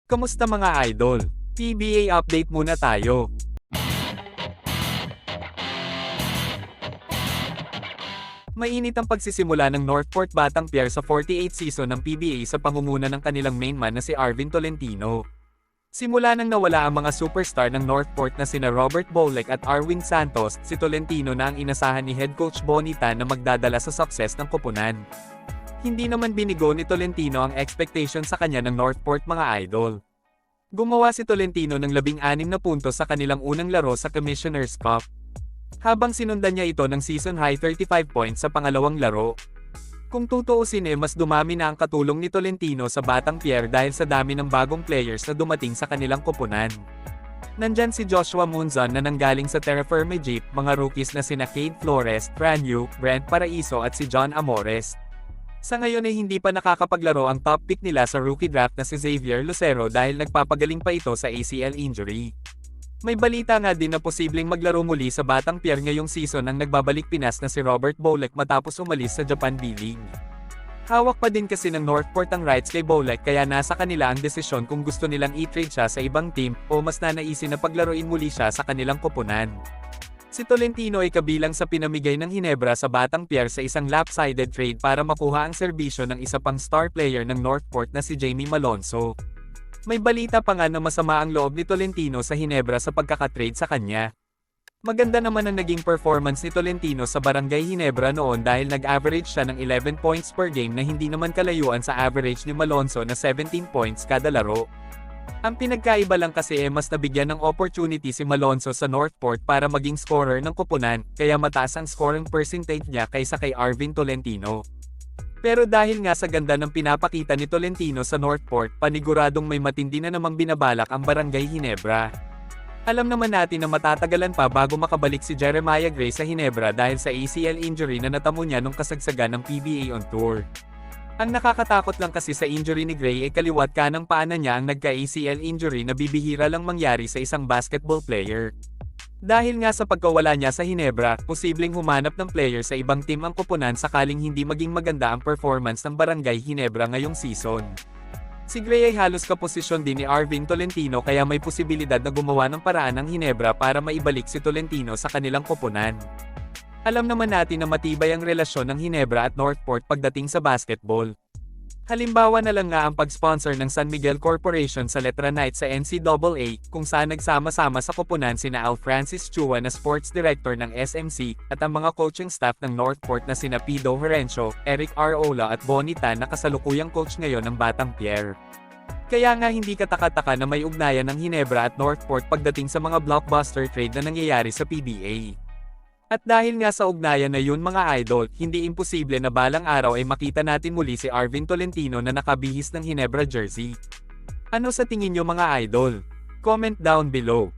Kamusta mga idol? PBA update muna tayo. Mainit ang pagsisimula ng Northport Batang Pier sa 48th season ng PBA sa pangunguna ng kanilang main man na si Arvin Tolentino. Simula nang nawala ang mga superstar ng Northport na sina Robert Bowlek at Arwin Santos, si Tolentino na ang inasahan ni head coach Bonnie Tan na magdadala sa success ng koponan. Hindi naman binigo ni Tolentino ang expectation sa kanya ng Northport mga idol. Gumawa si Tolentino ng 16 na puntos sa kanilang unang laro sa Commissioner's Cup. Habang sinundan niya ito ng season high 35 points sa pangalawang laro. Kung tutuusin mas dumami na ang katulong ni Tolentino sa Batang Pier dahil sa dami ng bagong players na dumating sa kanilang koponan. Nandyan si Joshua Munzon na nanggaling sa Terra Firme Jeep, mga rookies na sina Cade Flores, Franyu, Brent Paraiso at si John Amores. Sa ngayon ay hindi pa nakakapaglaro ang top pick nila sa rookie draft na si Xavier Lucero dahil nagpapagaling pa ito sa ACL injury. May balita nga din na posibleng maglaro muli sa Batang Pier ngayong season ang nagbabalik Pinas na si Robert Bowlek matapos umalis sa Japan B-League. Hawak pa din kasi ng Northport ang rights kay Bowlek kaya nasa kanila ang desisyon kung gusto nilang i-trade siya sa ibang team o mas nanaisin na paglaruin muli siya sa kanilang koponan. Si Tolentino ay kabilang sa pinamigay ng Hinebra sa Batang Pier sa isang lopsided trade para makuha ang serbisyo ng isa pang star player ng Northport na si Jamie Malonzo. May balita pa nga na masama ang loob ni Tolentino sa Hinebra sa pagkakatrade sa kanya. Maganda naman ang naging performance ni Tolentino sa Barangay Hinebra noon dahil nag-average siya ng 11 points per game na hindi naman kalayuan sa average ni Malonzo na 17 points kada laro. Ang pinagkaiba lang kasi mas nabigyan ng opportunity si Malonzo sa Northport para maging scorer ng koponan, kaya mataas ang scoring percentage niya kaysa kay Arvin Tolentino. Pero dahil nga sa ganda ng pinapakita ni Tolentino sa Northport, paniguradong may matindi na namang binabalak ang Barangay Hinebra. Alam naman natin na matatagalan pa bago makabalik si Jeremiah Gray sa Hinebra dahil sa ACL injury na natamo niya nung kasagsagan ng PBA on tour. Ang nakakatakot lang kasi sa injury ni Gray ay kaliwat kanang paanan niya ang nagka-ACL injury na bibihira lang mangyari sa isang basketball player. Dahil nga sa pagkawala niya sa Hinebra, posibleng humanap ng player sa ibang team ang koponan sakaling hindi maging maganda ang performance ng Barangay Hinebra ngayong season. Si Gray ay halos kaposisyon din ni Arvin Tolentino kaya may posibilidad na gumawa ng paraan ng Hinebra para maibalik si Tolentino sa kanilang koponan. Alam naman natin na matibay ang relasyon ng Hinebra at Northport pagdating sa basketball. Halimbawa na lang nga ang pag-sponsor ng San Miguel Corporation sa Letra Night sa NCAA, kung saan nagsama-sama sa koponan sina Al Francis Chua na sports director ng SMC, at ang mga coaching staff ng Northport na sina Pido Herencio, Eric R. Ola at Bonnie Tan na kasalukuyang coach ngayon ng Batang Pier. Kaya nga hindi kataka-taka na may ugnayan ng Hinebra at Northport pagdating sa mga blockbuster trade na nangyayari sa PBA. At dahil nga sa ugnayan na yun mga idol, hindi imposible na balang araw ay makita natin muli si Arvin Tolentino na nakabihis ng Hinebra jersey. Ano sa tingin nyo mga idol? Comment down below.